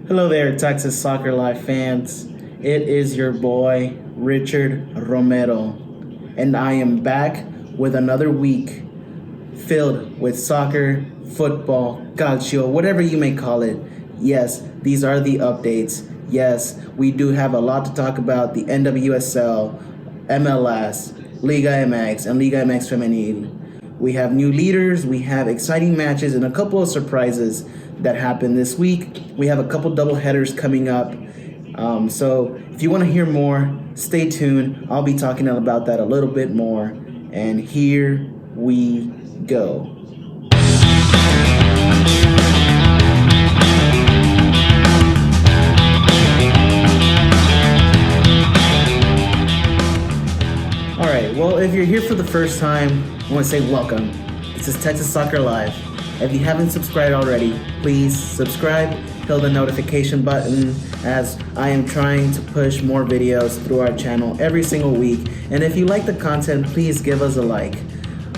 Hello there, Texas Soccer Live fans. It is your boy, Richard Romero, and I am back with another week filled with soccer, football, calcio, whatever you may call it. Yes, these are the updates. Yes, we do have a lot to talk about the NWSL, MLS, Liga MX, and Liga MX Femenil. We have new leaders, we have exciting matches, and a couple of surprises that happened this week. We have a couple double headers coming up. So if you want to hear more, stay tuned. I'll be talking about that a little bit more. And here we go. Alright, well, if you're here for the first time, I want to say welcome. This is Texas Soccer Live. If you haven't subscribed already, please subscribe, hit the notification button, as I am trying to push more videos through our channel every single week. And if you like the content, please give us a like.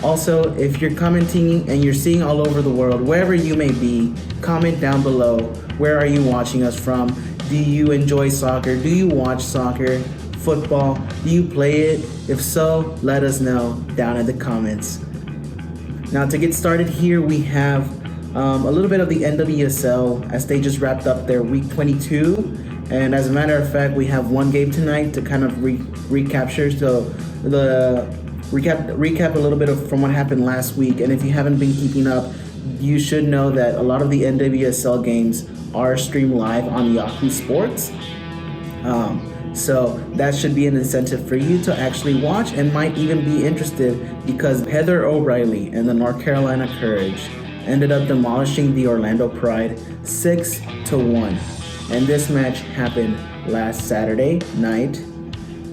Also, if you're commenting and you're seeing all over the world, wherever you may be, comment down below. Where are you watching us from? Do you enjoy soccer? Do you watch soccer? Football? Do you play it? If so, let us know down in the comments. Now, to get started here, we have a little bit of the NWSL as they just wrapped up their week 22. And as a matter of fact, we have one game tonight to kind of recapture. So the recap a little bit from what happened last week. And if you haven't been keeping up, you should know that a lot of the NWSL games are streamed live on Yahoo Sports. So that should be an incentive for you to actually watch, and might even be interested because Heather O'Reilly and the North Carolina Courage ended up demolishing the Orlando Pride 6-1. And this match happened last Saturday night.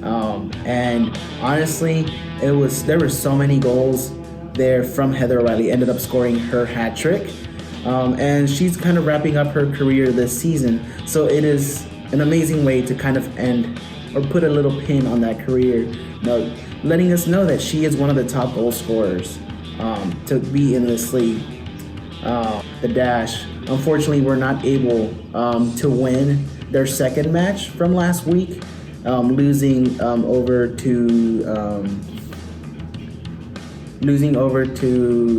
And honestly, there were so many goals there from Heather O'Reilly. Ended up scoring her hat trick. And she's kind of wrapping up her career this season. So it is an amazing way to kind of end or put a little pin on that career, letting us know that she is one of the top goal scorers to be in this league. The Dash, unfortunately, were not able to win their second match from last week, losing over to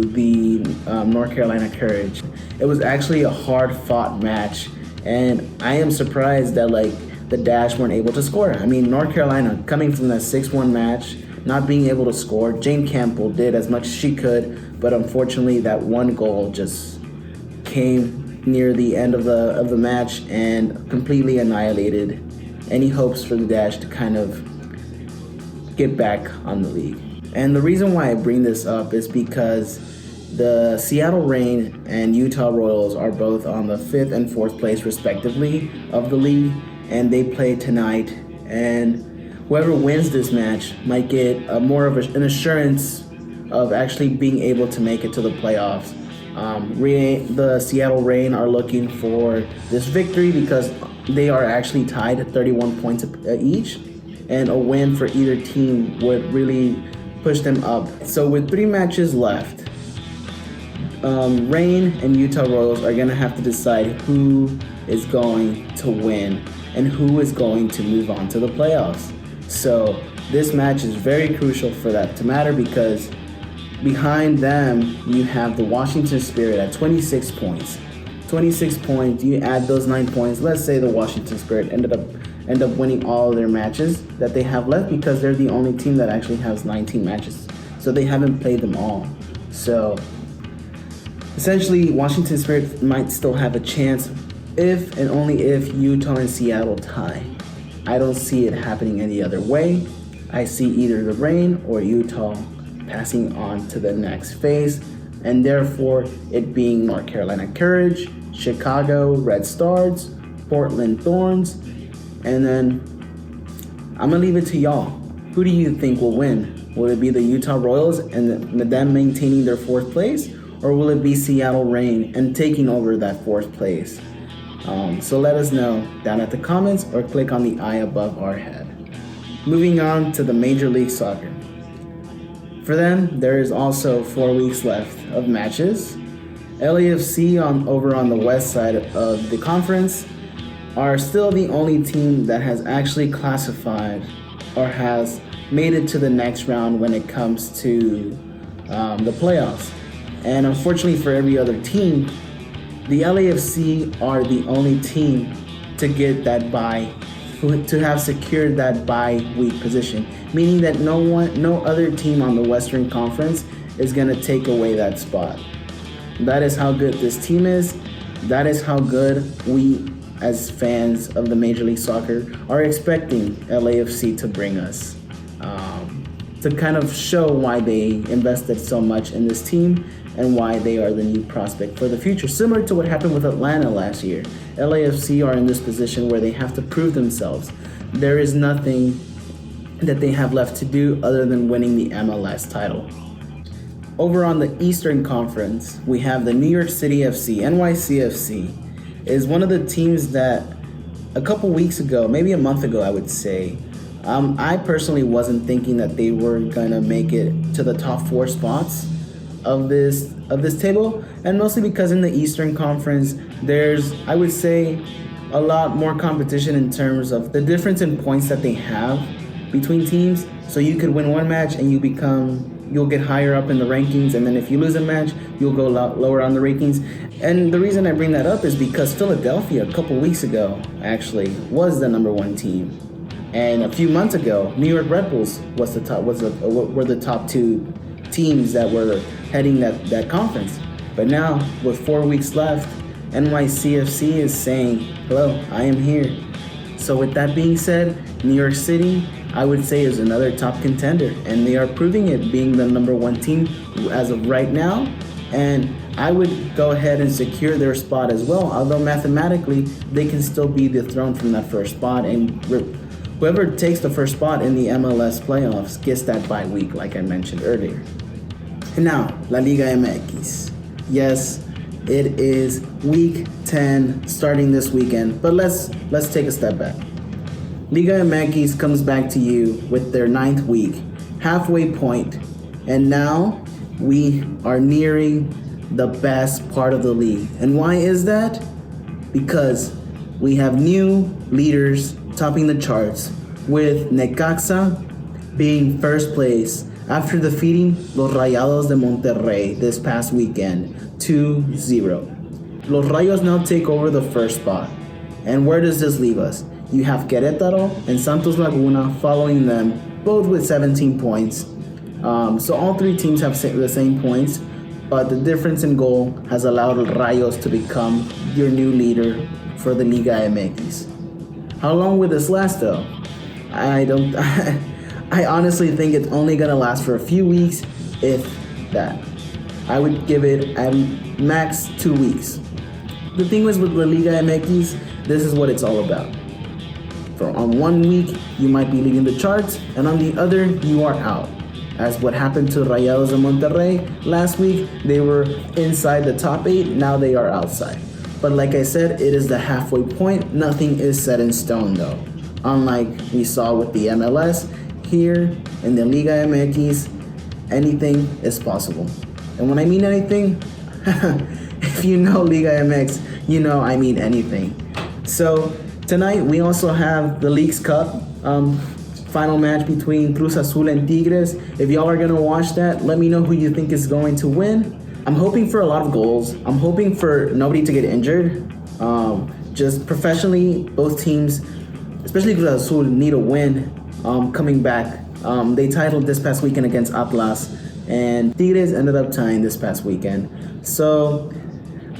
the North Carolina Courage. It was actually a hard-fought match. And I am surprised that the Dash weren't able to score. I mean, North Carolina coming from that 6-1 match, not being able to score. Jane Campbell did as much as she could, but unfortunately that one goal just came near the end of the match and completely annihilated any hopes for the Dash to kind of get back on the league. And the reason why I bring this up is because the Seattle Reign and Utah Royals are both on the 5th and 4th place respectively of the league, and they play tonight. And whoever wins this match might get more of an assurance of actually being able to make it to the playoffs. The Seattle Reign are looking for this victory because they are actually tied at 31 points each, and a win for either team would really push them up. So with 3 matches left, Reign and Utah Royals are going to have to decide who is going to win and who is going to move on to the playoffs. So this match is very crucial for that to matter, because behind them you have the Washington Spirit at 26 points. 26 points, you add those 9 points. Let's say the Washington Spirit end up winning all of their matches that they have left, because they're the only team that actually has 19 matches. So they haven't played them all. So essentially, Washington Spirit might still have a chance if and only if Utah and Seattle tie. I don't see it happening any other way. I see either the Reign or Utah passing on to the next phase, and therefore it being North Carolina Courage, Chicago Red Stars, Portland Thorns, and then I'm going to leave it to y'all. Who do you think will win? Will it be the Utah Royals and them maintaining their 4th place? Or will it be Seattle Reign and taking over that 4th place? So let us know down at the comments or click on the eye above our head. Moving on to the Major League Soccer. For them, there is also 4 weeks left of matches. LAFC over on the west side of the conference are still the only team that has actually classified or has made it to the next round when it comes to the playoffs. And unfortunately for every other team, the LAFC are the only team to get that bye, to have secured that bye week position, meaning that no other team on the Western Conference is going to take away that spot. That is how good this team is. That is how good we, as fans of the Major League Soccer, are expecting LAFC to bring us, to kind of show why they invested so much in this team and why they are the new prospect for the future. Similar to what happened with Atlanta last year. LAFC are in this position where they have to prove themselves. There is nothing that they have left to do other than winning the MLS title. Over on the Eastern Conference, we have the New York City FC. NYCFC is one of the teams that a couple weeks ago, maybe a month ago I would say, I personally wasn't thinking that they were gonna make it to the top 4 spots of this table, and mostly because in the Eastern Conference there's, I would say, a lot more competition in terms of the difference in points that they have between teams. So you could win one match and you'll get higher up in the rankings, and then if you lose a match, you'll go lower on the rankings. And the reason I bring that up is because Philadelphia a couple weeks ago actually was the number 1 team. And a few months ago, New York Red Bulls were the top 2 teams that were heading that conference. But now, with 4 weeks left, NYCFC is saying, hello, I am here. So with that being said, New York City, I would say, is another top contender. And they are proving it, being the number 1 team as of right now. And I would go ahead and secure their spot as well, although mathematically, they can still be dethroned from that first spot, and whoever takes the first spot in the MLS playoffs gets that bye week, like I mentioned earlier. And now, La Liga MX. Yes, it is week 10 starting this weekend, but let's take a step back. Liga MX comes back to you with their 9th week, halfway point, and now we are nearing the best part of the league. And why is that? Because we have new leaders topping the charts, with Necaxa being first place after defeating Los Rayados de Monterrey this past weekend 2-0. Los Rayos now take over the first spot. And where does this leave us? You have Querétaro and Santos Laguna following them, both with 17 points. So all 3 teams have the same points, but the difference in goal has allowed Rayos to become your new leader for the Liga MX. How long will this last though? I honestly think it's only gonna last for a few weeks, if that. I would give it at max 2 weeks. The thing is with the Liga MX, this is what it's all about. On 1 week, you might be leading the charts, and on the other, you are out. As what happened to Rayados de Monterrey last week, they were inside the top 8, now they are outside. But like I said, it is the halfway point. Nothing is set in stone though. Unlike we saw with the MLS, here in the Liga MX, anything is possible. And when I mean anything, if you know Liga MX, you know I mean anything. So tonight we also have the Leagues Cup final match between Cruz Azul and Tigres. If y'all are gonna watch that, let me know who you think is going to win. I'm hoping for a lot of goals. I'm hoping for nobody to get injured. Just professionally, both teams, especially Cruz Azul, need a win coming back. They titled this past weekend against Atlas, and Tigres ended up tying this past weekend. So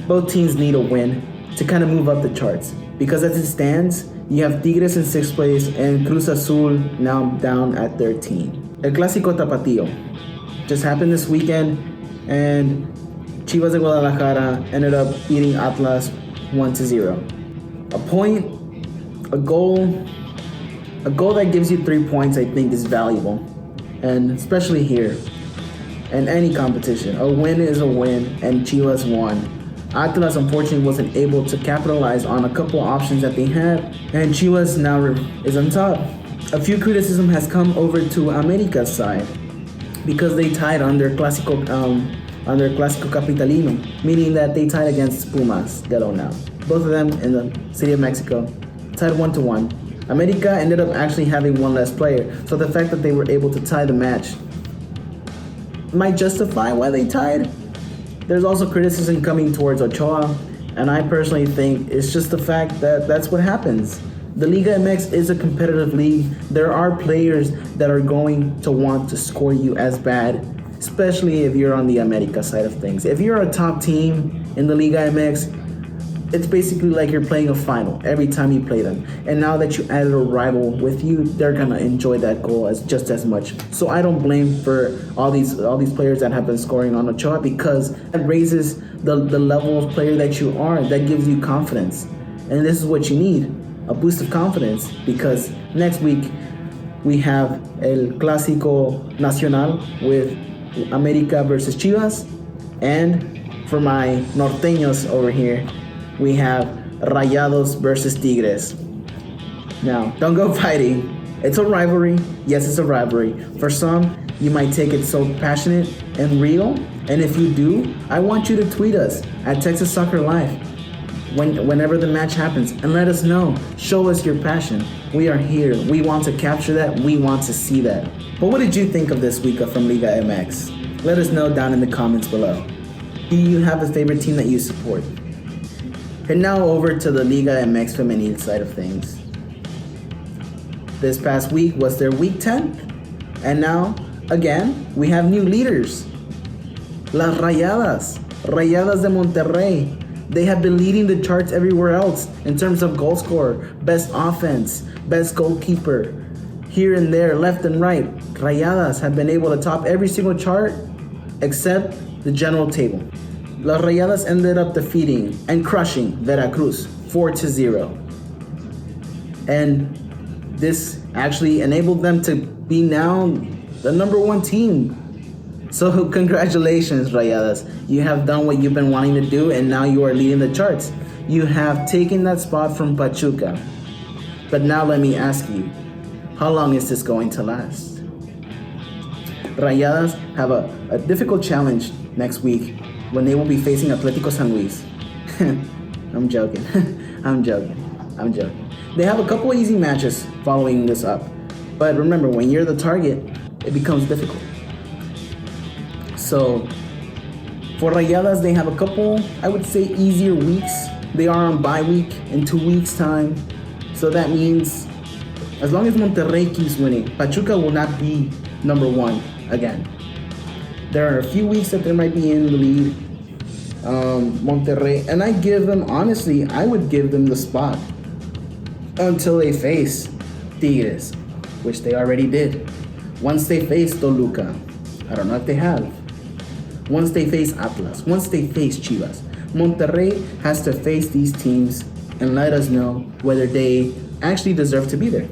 both teams need a win to kind of move up the charts. Because as it stands, you have Tigres in 6th place and Cruz Azul now down at 13. El Clásico Tapatío just happened this weekend, and Chivas de Guadalajara ended up beating Atlas 1-0. A point, a goal that gives you 3 points, I think, is valuable, and especially here, in any competition. A win is a win, and Chivas won. Atlas unfortunately wasn't able to capitalize on a couple options that they had, and Chivas now is on top. A few criticism has come over to America's side because they tied on their Clásico Capitalino, meaning that they tied against Pumas de Lonao. both of them in the city of Mexico, tied 1-1. America ended up actually having one less player, so the fact that they were able to tie the match might justify why they tied. There's also criticism coming towards Ochoa, and I personally think it's just the fact that that's what happens. The Liga MX is a competitive league. There are players that are going to want to score you as bad, especially if you're on the America side of things. If you're a top team in the Liga MX, it's basically like you're playing a final every time you play them. And now that you added a rival with you, they're gonna enjoy that goal just as much. So I don't blame for all these players that have been scoring on Ochoa, because it raises the level of player that you are. That gives you confidence. And this is what you need, a boost of confidence, because next week we have El Clásico Nacional with America versus Chivas. And for my norteños over here, we have Rayados versus Tigres. Now, don't go fighting. It's a rivalry. Yes, it's a rivalry. For some, you might take it so passionate and real. And if you do, I want you to tweet us at Texas Soccer Live whenever the match happens, and let us know. Show us your passion. We are here. We want to capture that. We want to see that. But what did you think of this week from Liga MX? Let us know down in the comments below. Do you have a favorite team that you support? And now over to the Liga MX Femenil side of things. This past week was their week 10, and now, again, we have new leaders. Las Rayadas de Monterrey. They have been leading the charts everywhere else in terms of goal scorer, best offense, best goalkeeper. Here and there, left and right, Rayadas have been able to top every single chart except the general table. Las Rayadas ended up defeating and crushing Veracruz 4-0. And this actually enabled them to be now the number one team. So congratulations, Rayadas. You have done what you've been wanting to do, and now you are leading the charts. You have taken that spot from Pachuca. But now let me ask you, how long is this going to last? Rayadas have a difficult challenge next week when they will be facing Atlético San Luis. I'm joking. I'm joking. They have a couple of easy matches following this up. But remember, when you're the target, it becomes difficult. So for Rayadas, they have a couple, I would say, easier weeks. They are on bye week in 2 weeks' time. So that means as long as Monterrey keeps winning, Pachuca will not be number one again. There are a few weeks that they might be in the lead. Monterrey, and I give them, honestly, I would give them the spot until they face Tigres, which they already did. Once they face Toluca, I don't know if they have. Once they face Atlas, once they face Chivas, Monterrey has to face these teams and let us know whether they actually deserve to be there.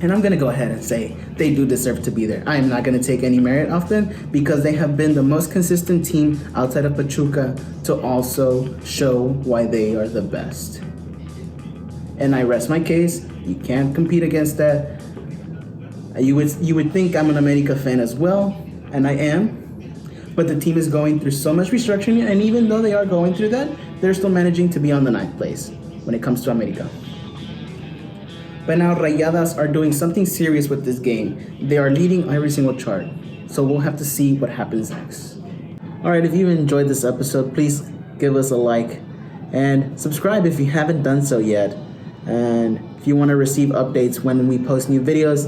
And I'm going to go ahead and say they do deserve to be there. I am not going to take any merit off them because they have been the most consistent team outside of Pachuca to also show why they are the best. And I rest my case. You can't compete against that. You would think I'm an America fan as well, and I am. But the team is going through so much restructuring, and even though they are going through that, they're still managing to be on the 9th place when it comes to America. But now Rayadas are doing something serious with this game. They are leading every single chart. So we'll have to see what happens next. Alright, if you enjoyed this episode, please give us a like and subscribe if you haven't done so yet. And if you want to receive updates when we post new videos,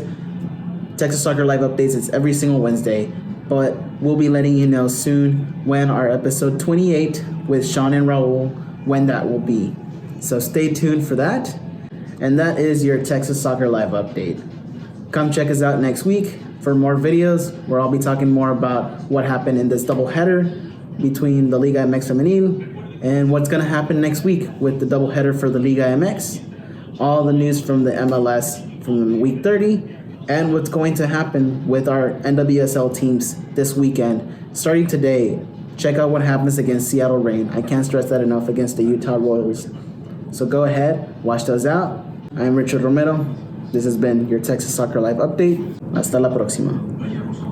Texas Soccer Live updates, it's every single Wednesday. But we'll be letting you know soon when our episode 28 with Sean and Raul, when that will be. So stay tuned for that. And that is your Texas Soccer Live update. Come check us out next week for more videos where I'll be talking more about what happened in this doubleheader between the Liga MX Femenil and what's going to happen next week with the doubleheader for the Liga MX. All the news from the MLS from week 30 and what's going to happen with our NWSL teams this weekend. Starting today, check out what happens against Seattle Reign. I can't stress that enough, against the Utah Royals. So go ahead, watch those out. I'm Richard Romero. This has been your Texas Soccer Live update. Hasta la próxima.